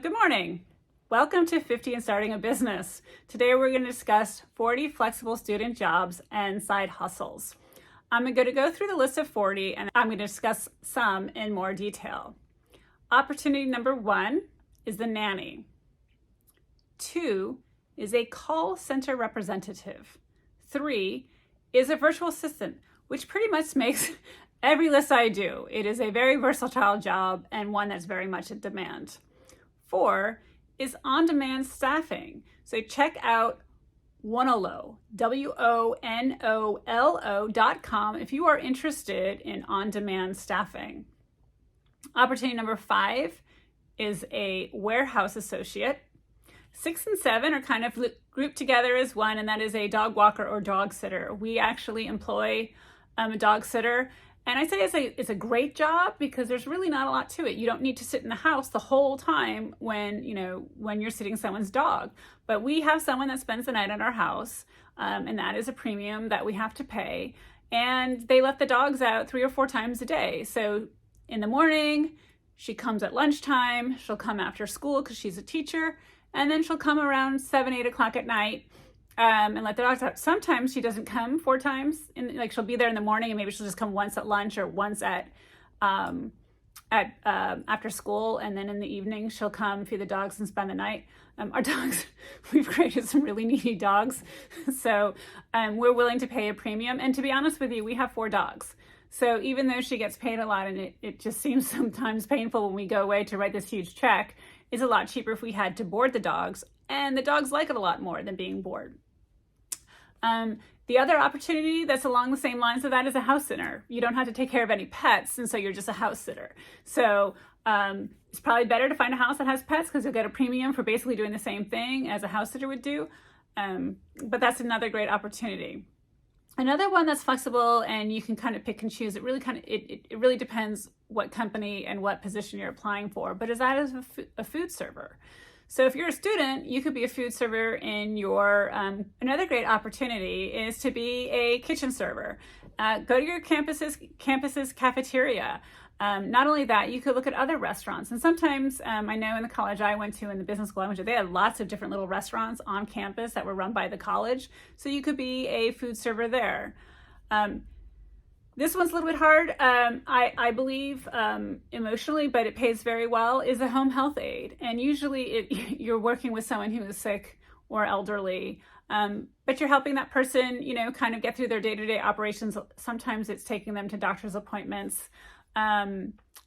Good morning. Welcome to 50 and Starting a Business. Today we're going to discuss 40 flexible student jobs and side hustles. I'm going to go through the list of 40 and I'm going to discuss some in more detail. Opportunity number 1 is the nanny. 2 is a call center representative. 3 is a virtual assistant, which pretty much makes every list I do. It is a very versatile job and one that's very much in demand. 4 is on-demand staffing. So check out Wonolo, WONOLO.com if you are interested in on-demand staffing. Opportunity number 5 is a warehouse associate. 6 and 7 are kind of grouped together as one, and that is a dog walker or dog sitter. We actually employ a dog sitter. And I say it's a great job because there's really not a lot to it. You don't need to sit in the house the whole time when you're sitting someone's dog. But we have someone that spends the night at our house, and that is a premium that we have to pay. And they let the dogs out 3 or 4 times a day. So in the morning, she comes at lunchtime. She'll come after school because she's a teacher. And then she'll come around 7, 8 o'clock at night. And let the dogs out. Sometimes she doesn't come 4 times. She'll be there in the morning, and maybe she'll just come once at lunch or once at after school, and then in the evening she'll come feed the dogs and spend the night. Our dogs, we've created some really needy dogs, so we're willing to pay a premium. And to be honest with you, we have 4 dogs. So even though she gets paid a lot, and it just seems sometimes painful when we go away to write this huge check, it's a lot cheaper if we had to board the dogs, and the dogs like it a lot more than being bored. The other opportunity that's along the same lines of that is a house sitter. You don't have to take care of any pets, and so you're just a house sitter. So it's probably better to find a house that has pets because you'll get a premium for basically doing the same thing as a house sitter would do. But that's another great opportunity. Another one that's flexible and you can kind of pick and choose. It really depends what company and what position you're applying for. But is that a food server? So if you're a student, you could be a food server in your, another great opportunity is to be a kitchen server. Go to your campus's cafeteria. Not only that, you could look at other restaurants. And sometimes, I know in the college I went to, in the business school I went to, they had lots of different little restaurants on campus that were run by the college. So you could be a food server there. This one's a little bit hard, I believe, emotionally, but it pays very well, is a home health aide. And usually you're working with someone who is sick or elderly, but you're helping that person, kind of get through their day-to-day operations. Sometimes it's taking them to doctor's appointments,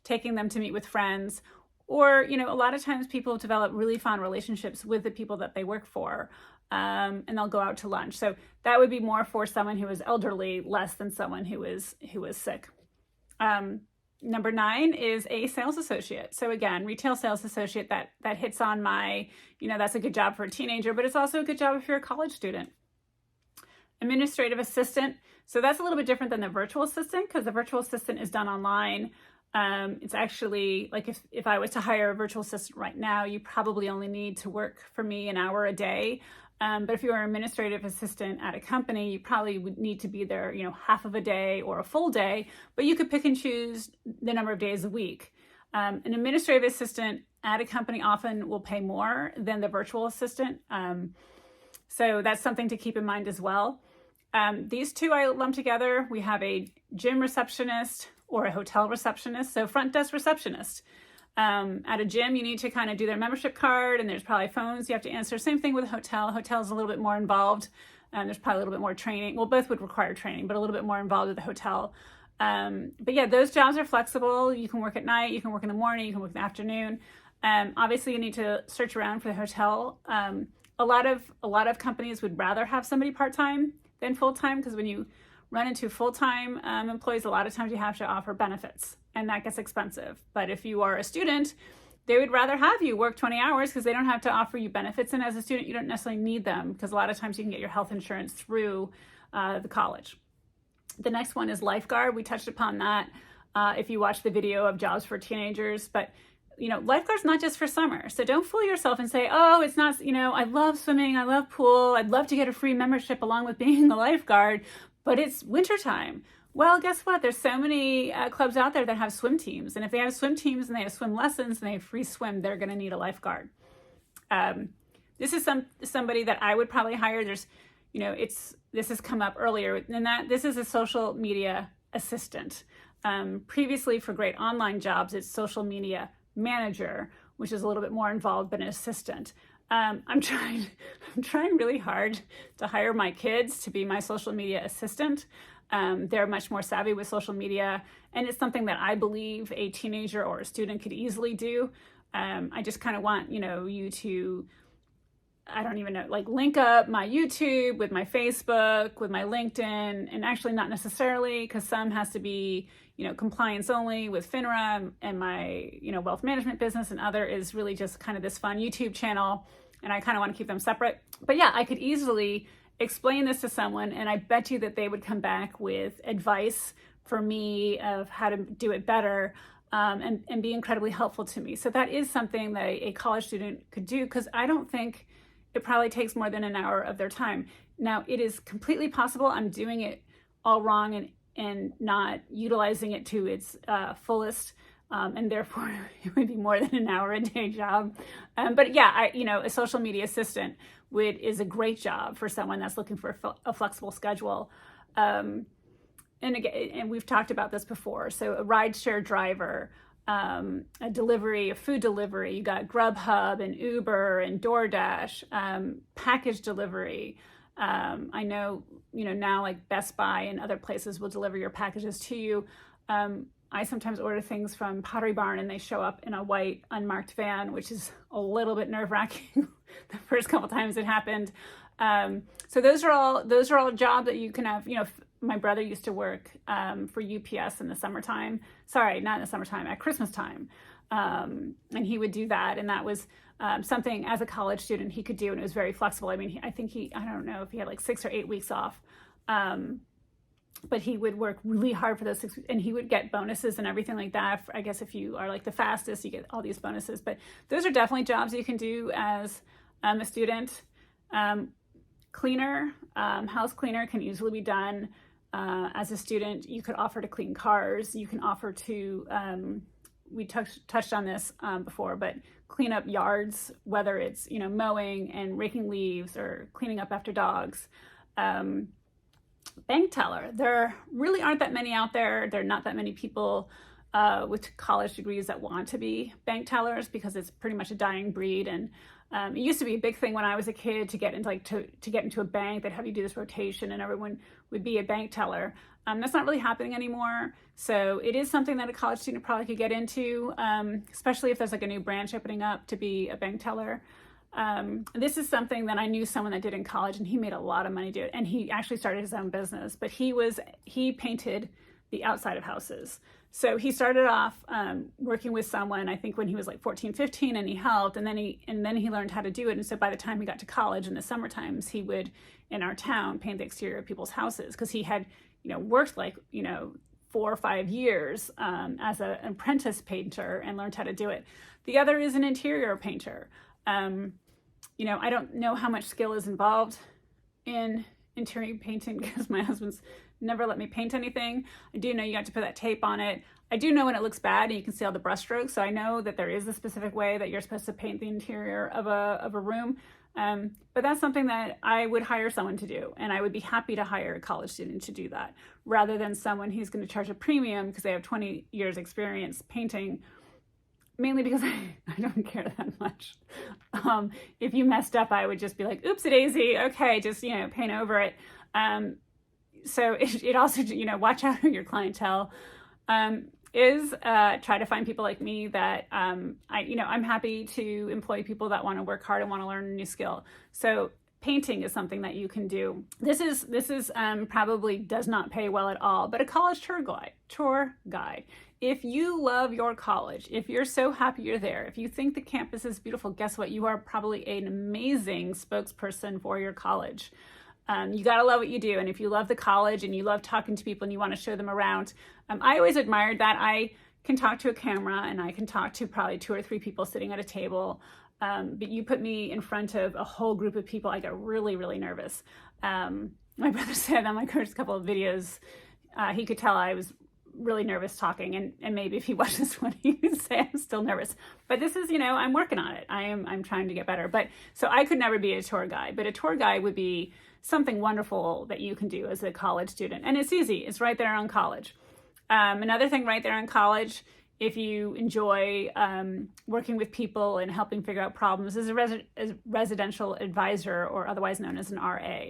taking them to meet with friends, or, a lot of times people develop really fond relationships with the people that they work for. And they'll go out to lunch. So that would be more for someone who is elderly, less than someone who is sick. Number 9 is a sales associate. So again, retail sales associate, that hits on my, that's a good job for a teenager, but it's also a good job if you're a college student. Administrative assistant. So that's a little bit different than the virtual assistant because the virtual assistant is done online. It's actually like if I was to hire a virtual assistant right now, you probably only need to work for me an hour a day. But if you're an administrative assistant at a company, you probably would need to be there, half of a day or a full day, but you could pick and choose the number of days a week. An administrative assistant at a company often will pay more than the virtual assistant. So that's something to keep in mind as well. These two I lump together. We have a gym receptionist or a hotel receptionist, so front desk receptionist. At a gym, you need to kind of do their membership card, and there's probably phones you have to answer. Same thing with a hotel. Hotel's a little bit more involved. There's probably a little bit more training. Well, both would require training, but a little bit more involved with the hotel. But yeah, those jobs are flexible. You can work at night, you can work in the morning, you can work in the afternoon. Obviously, you need to search around for the hotel. A lot of companies would rather have somebody part-time than full-time because when you run into full-time employees, a lot of times you have to offer benefits, and that gets expensive. But if you are a student, they would rather have you work 20 hours because they don't have to offer you benefits. And as a student, you don't necessarily need them because a lot of times you can get your health insurance through the college. The next one is lifeguard. We touched upon that if you watch the video of jobs for teenagers. But lifeguard's not just for summer. So don't fool yourself and say, oh, it's not, I love swimming, I love pool, I'd love to get a free membership along with being a lifeguard. But it's wintertime. Well, guess what? There's so many clubs out there that have swim teams. And if they have swim teams and they have swim lessons and they have free swim, they're going to need a lifeguard. This is somebody that I would probably hire. There's, this has come up earlier, and that this is a social media assistant. Previously, for great online jobs, it's social media manager, which is a little bit more involved, but an assistant. I'm trying really hard to hire my kids to be my social media assistant. They're much more savvy with social media, and it's something that I believe a teenager or a student could easily do. I just kind of want, you to, I don't even know, like link up my YouTube with my Facebook, with my LinkedIn, and actually not necessarily, because some has to be, compliance only with FINRA and my, wealth management business, and other is really just kind of this fun YouTube channel, and I kind of want to keep them separate. But yeah, I could easily explain this to someone, and I bet you that they would come back with advice for me of how to do it better, and be incredibly helpful to me. So that is something that a college student could do, because I don't think it probably takes more than an hour of their time. Now, it is completely possible I'm doing it all wrong and not utilizing it to its fullest, and therefore it would be more than an hour a day job. But yeah, a social media assistant is a great job for someone that's looking for a flexible schedule. And again, and we've talked about this before. So a rideshare driver, a food delivery. You got Grubhub and Uber and DoorDash, package delivery. I know, now like Best Buy and other places will deliver your packages to you. I sometimes order things from Pottery Barn and they show up in a white unmarked van, which is a little bit nerve-wracking the first couple times it happened. So those are all jobs that you can have. My brother used to work for UPS in the summertime. Sorry, not in the summertime, at Christmas time. And he would do that. And that was something as a college student he could do. And it was very flexible. I mean, I don't know if he had like 6 or 8 weeks off. But he would work really hard for those 6 weeks, and he would get bonuses and everything like that. I guess if you are like the fastest, you get all these bonuses. But those are definitely jobs you can do as a student. Cleaner, house cleaner can easily be done. As a student, you could offer to clean cars. You can offer to, we touched on this before, but clean up yards, whether it's, mowing and raking leaves or cleaning up after dogs. Bank teller, there really aren't that many out there. There are not that many people with college degrees that want to be bank tellers, because it's pretty much a dying breed. And it used to be a big thing when I was a kid to get into to get into a bank. They'd have you do this rotation and everyone would be a bank teller. That's not really happening anymore. So it is something that a college student probably could get into, especially if there's like a new branch opening up to be a bank teller. This is something that I knew someone that did in college, and he made a lot of money doing it. And he actually started his own business, but he painted the outside of houses. So he started off working with someone, I think when he was like 14, 15, and he helped, and then he learned how to do it. And so by the time he got to college in the summer times, he would, in our town, paint the exterior of people's houses, because he had, worked like, 4 or 5 years as an apprentice painter and learned how to do it. The other is an interior painter. I don't know how much skill is involved in interior painting, because my husband's never let me paint anything. I do know you have to put that tape on it. I do know when it looks bad and you can see all the brush strokes. So I know that there is a specific way that you're supposed to paint the interior of a room. But that's something that I would hire someone to do. And I would be happy to hire a college student to do that, rather than someone who's going to charge a premium because they have 20 years experience painting, mainly because I don't care that much. If you messed up, I would just be like, oopsie daisy, okay, just, paint over it. So it also, watch out who your clientele is. Try to find people like me that I'm happy to employ people that want to work hard and want to learn a new skill. So painting is something that you can do. This is probably does not pay well at all, but a college tour guide. If you love your college, if you're so happy you're there, if you think the campus is beautiful, guess what? You are probably an amazing spokesperson for your college. You got to love what you do. And if you love the college and you love talking to people and you want to show them around, I always admired that. I can talk to a camera and I can talk to probably 2 or 3 people sitting at a table. But you put me in front of a whole group of people, I get really, really nervous. My brother said on my first couple of videos, he could tell I was really nervous talking, and maybe if he watched this one, he would say I'm still nervous. But this is, I'm working on it. I'm trying to get better. But so I could never be a tour guide, but a tour guide would be something wonderful that you can do as a college student. And it's easy. It's right there on college. Another thing right there on college, if you enjoy working with people and helping figure out problems, is a residential advisor, or otherwise known as an RA.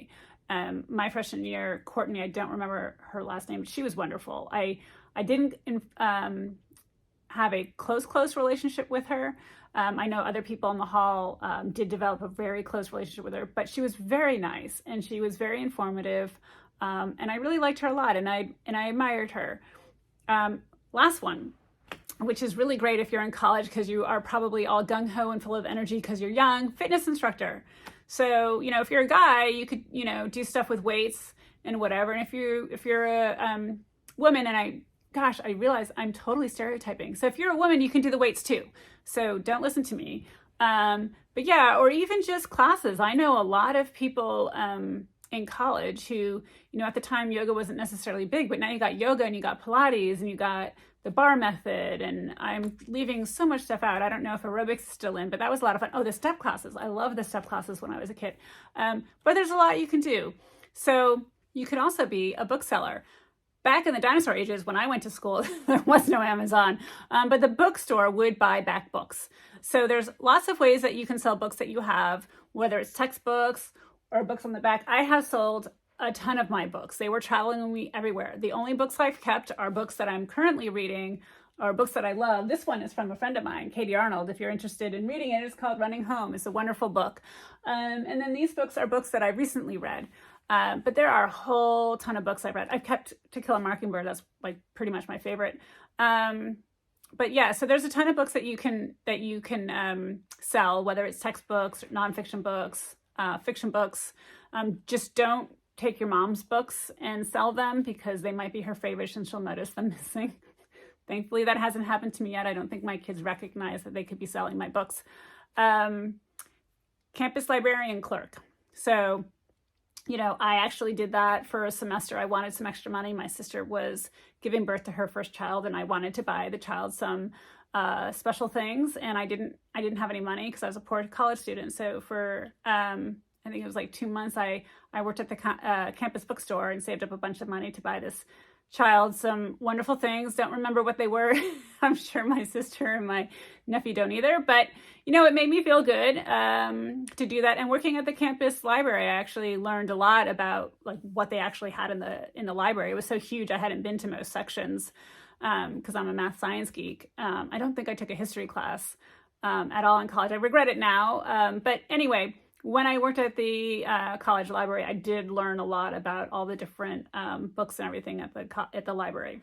My freshman year, Courtney, I don't remember her last name, but she was wonderful. I didn't have a close relationship with her. I know other people in the hall did develop a very close relationship with her, but she was very nice and she was very informative. And I really liked her a lot, and I admired her. Last one, which is really great if you're in college because you are probably all gung-ho and full of energy because you're young, fitness instructor. So, if you're a guy, you could, do stuff with weights and whatever. And if you're a woman, and I realize I'm totally stereotyping. So if you're a woman, you can do the weights too. So don't listen to me. But yeah, or even just classes. I know a lot of people in college who, at the time yoga wasn't necessarily big, but now you got yoga and you got Pilates and you got the bar method, and I'm leaving so much stuff out. I don't know if aerobics is still in, but that was a lot of fun. Oh, the step classes. I love the step classes when I was a kid. But there's a lot you can do. So you could also be a bookseller. Back in the dinosaur ages, when I went to school, there was no Amazon, but the bookstore would buy back books. So there's lots of ways that you can sell books that you have, whether it's textbooks or books on the back. I have sold a ton of my books. They were traveling with me everywhere. The only books I've kept are books that I'm currently reading, or books that I love. This one is from a friend of mine, Katie Arnold. If you're interested in reading it, it's called Running Home. It's a wonderful book. And then these books are books that I recently read. But there are a whole ton of books I've read. I've kept To Kill a Mockingbird. That's like pretty much my favorite. But yeah, so there's a ton of books that you can sell, whether it's textbooks, nonfiction books, fiction books. Just don't take your mom's books and sell them because they might be her favorite and she'll notice them missing. Thankfully, that hasn't happened to me yet. I don't think my kids recognize that they could be selling my books. Campus librarian clerk. So, I actually did that for a semester. I wanted some extra money. My sister was giving birth to her first child, and I wanted to buy the child some special things, and I didn't have any money because I was a poor college student. So for I think it was like 2 months, I worked at the campus bookstore and saved up a bunch of money to buy this child some wonderful things. Don't remember what they were. I'm sure my sister and my nephew don't either, but it made me feel good to do that. And working at the campus library, I actually learned a lot about like what they actually had in the library. It was so huge. I hadn't been to most sections because I'm a math science geek. I don't think I took a history class at all in college. I regret it now. But anyway, when I worked at the college library, I did learn a lot about all the different books and everything at the library.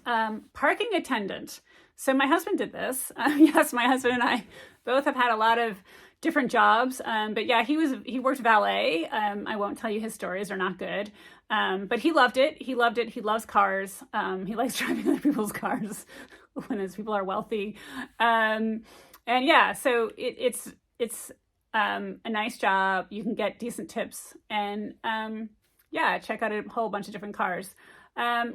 Parking attendant. So my husband did this. Yes, my husband and I both have had a lot of different jobs. But yeah, he worked valet. I won't tell you his stories, they're not good. But he loved it. He loved it. He loves cars. He likes driving other people's cars when those people are wealthy. And yeah, so it's a nice job. You can get decent tips, and yeah, check out a whole bunch of different cars.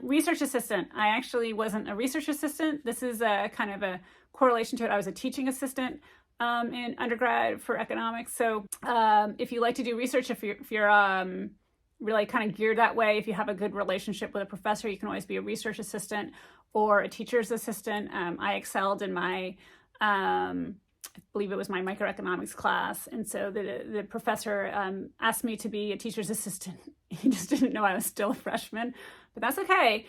Research assistant. I actually wasn't a research assistant. This is a kind of a correlation to it. I was a teaching assistant in undergrad for economics. So if you like to do research, if you're really kind of geared that way, if you have a good relationship with a professor, you can always be a research assistant or a teacher's assistant. I excelled in my I believe it was my microeconomics class. And so the professor asked me to be a teacher's assistant. He just didn't know I was still a freshman, but that's okay.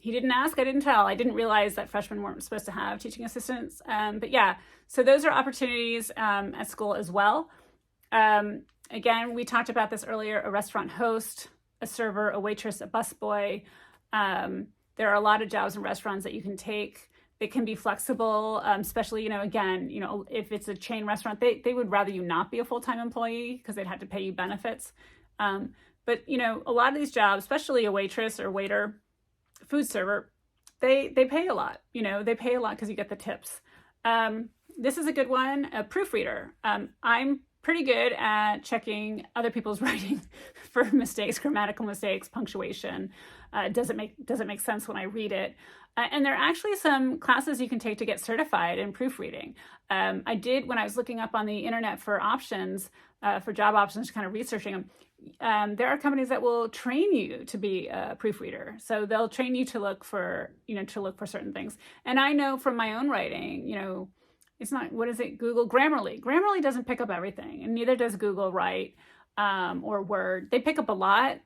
He didn't ask, I didn't tell. I didn't realize that freshmen weren't supposed to have teaching assistants. But yeah, so those are opportunities at school as well. Again, we talked about this earlier, a restaurant host, a server, a waitress, a busboy. There are a lot of jobs in restaurants that you can take. They can be flexible, especially, again, if it's a chain restaurant, they would rather you not be a full-time employee because they'd have to pay you benefits. But, a lot of these jobs, especially a waitress or waiter, food server, they pay a lot. They pay a lot because you get the tips. This is a good one, a proofreader. I'm pretty good at checking other people's writing for mistakes, grammatical mistakes, punctuation. Does it make sense when I read it? And there are actually some classes you can take to get certified in proofreading. I did, when I was looking up on the internet for options, for job options, kind of researching them. There are companies that will train you to be a proofreader. So they'll train you to look for, certain things. And I know from my own writing, it's not, what is it? Google Grammarly. Grammarly doesn't pick up everything, and neither does Google Write or Word. They pick up a lot,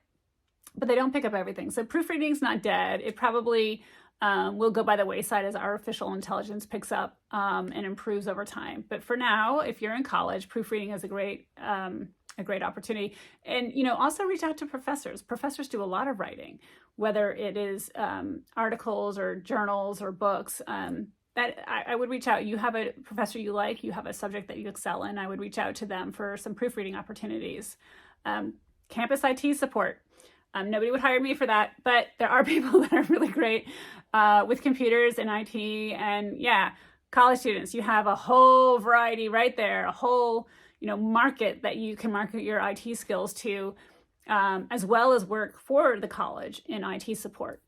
but they don't pick up everything. So proofreading's not dead. It probably will go by the wayside as artificial intelligence picks up and improves over time. But for now, if you're in college, proofreading is a great opportunity. And, also reach out to professors. Professors do a lot of writing, whether it is articles or journals or books. That I would reach out. You have a professor you like, you have a subject that you excel in, I would reach out to them for some proofreading opportunities. Campus IT support. Nobody would hire me for that, but there are people that are really great with computers and IT. And yeah, college students, you have a whole variety right there, a whole market that you can market your IT skills to, as well as work for the college in IT support.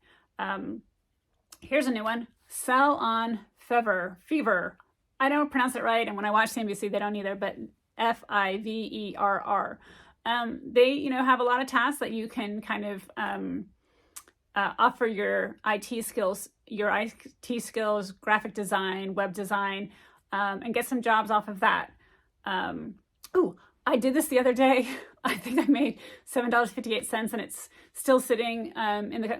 Here's a new one. Sell on Fiverr. I don't pronounce it right, and when I watch CNBC, they don't either, but Fiverr. They, have a lot of tasks that you can kind of offer your IT skills, graphic design, web design, and get some jobs off of that. I did this the other day. I think I made $7.58, and it's still sitting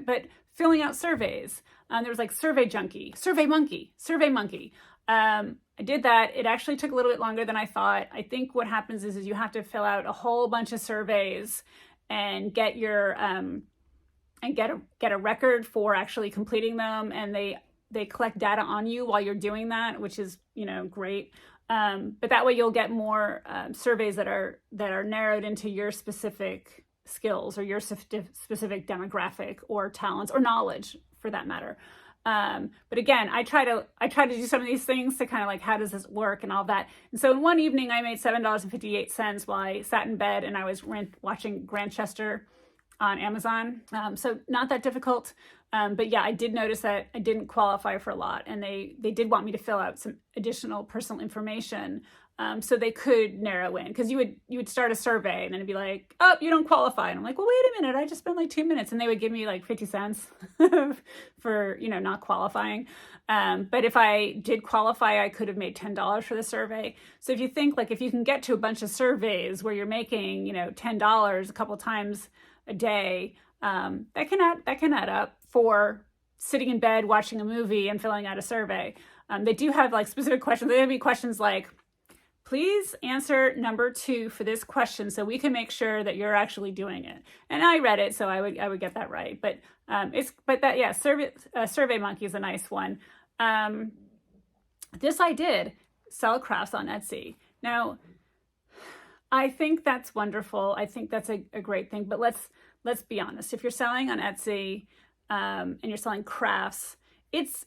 but filling out surveys. There was like Survey Monkey. I did that. It actually took a little bit longer than I thought. I think what happens is you have to fill out a whole bunch of surveys and get your get a record for actually completing them, and they collect data on you while you're doing that, which is great. But that way you'll get more surveys that are narrowed into your specific skills or your specific demographic or talents or knowledge, for that matter. But again, I try to do some of these things to kind of like, how does this work and all that. And so in one evening I made $7.58 while I sat in bed and I was watching Grantchester on Amazon. So not that difficult. But yeah, I did notice that I didn't qualify for a lot, and they did want me to fill out some additional personal information. So they could narrow in, because you would start a survey and then it'd be like, oh, you don't qualify. And I'm like, well, wait a minute, I just spent like 2 minutes, and they would give me like 50 cents for, not qualifying. But if I did qualify, I could have made $10 for the survey. So if you think like, if you can get to a bunch of surveys where you're making, $10 a couple times a day, that can add up for sitting in bed, watching a movie and filling out a survey. They do have like specific questions. There will be questions like, please answer number 2 for this question so we can make sure that you're actually doing it. And I read it, so I would get that right. But Survey Monkey is a nice one. This I did, sell crafts on Etsy. Now, I think that's wonderful. I think that's a great thing. But let's be honest. If you're selling on Etsy and you're selling crafts, it's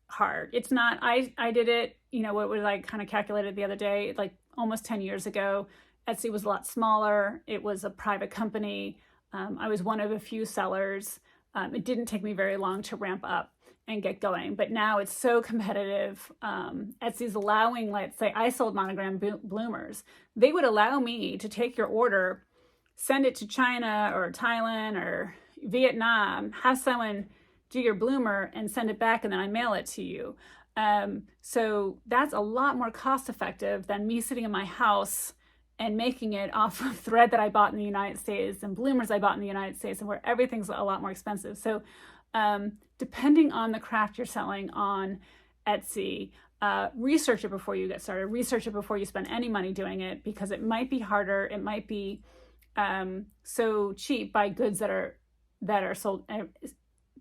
hard. It's not, I did it, what was I kind of calculated the other day, like almost 10 years ago. Etsy was a lot smaller. It was a private company. I was one of a few sellers. It didn't take me very long to ramp up and get going, but now it's so competitive. Etsy's allowing, let's say I sold monogram bloomers. They would allow me to take your order, send it to China or Thailand or Vietnam, have someone do your bloomer and send it back, and then I mail it to you. So that's a lot more cost effective than me sitting in my house and making it off of thread that I bought in the United States and bloomers I bought in the United States, and where everything's a lot more expensive. So depending on the craft you're selling on Etsy, research it before you get started. Research it before you spend any money doing it, because it might be harder. It might be so cheap by goods that are sold,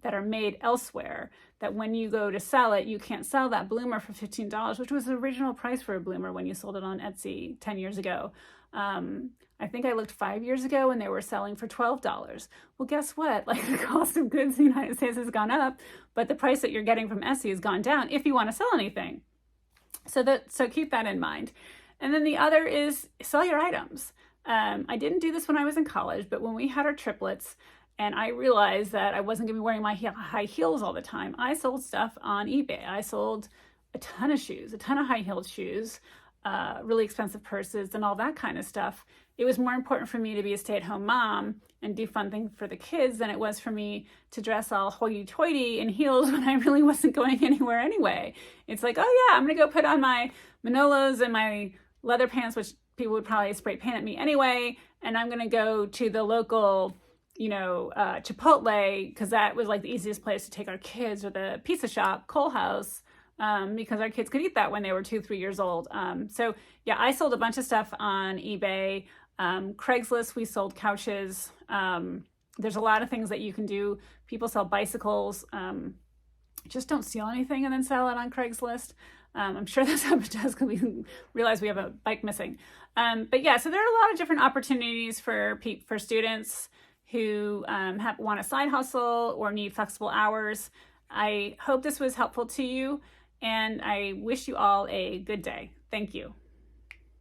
that are made elsewhere, that when you go to sell it, you can't sell that bloomer for $15, which was the original price for a bloomer when you sold it on Etsy 10 years ago. I think I looked 5 years ago and they were selling for $12. Well, guess what? Like, the cost of goods in the United States has gone up, but the price that you're getting from Etsy has gone down if you want to sell anything. So keep that in mind. And then the other is sell your items. I didn't do this when I was in college, but when we had our triplets and I realized that I wasn't going to be wearing my high heels all the time, I sold stuff on eBay. I sold a ton of shoes, a ton of high-heeled shoes, really expensive purses and all that kind of stuff. It was more important for me to be a stay-at-home mom and do fun things for the kids than it was for me to dress all hoity-toity in heels when I really wasn't going anywhere anyway. It's like, oh yeah, I'm gonna go put on my Manolos and my leather pants, which people would probably spray paint at me anyway, and I'm gonna go to the local, Chipotle, because that was like the easiest place to take our kids, or the pizza shop, Cole House, because our kids could eat that when they were 2-3 years old. So yeah, I sold a bunch of stuff on eBay. Craigslist, we sold couches. There's a lot of things that you can do. People sell bicycles. Just don't steal anything and then sell it on Craigslist. I'm sure that's how it does, because we realize we have a bike missing. But yeah, so there are a lot of different opportunities for students who want a side hustle or need flexible hours. I hope this was helpful to you, and I wish you all a good day. Thank you.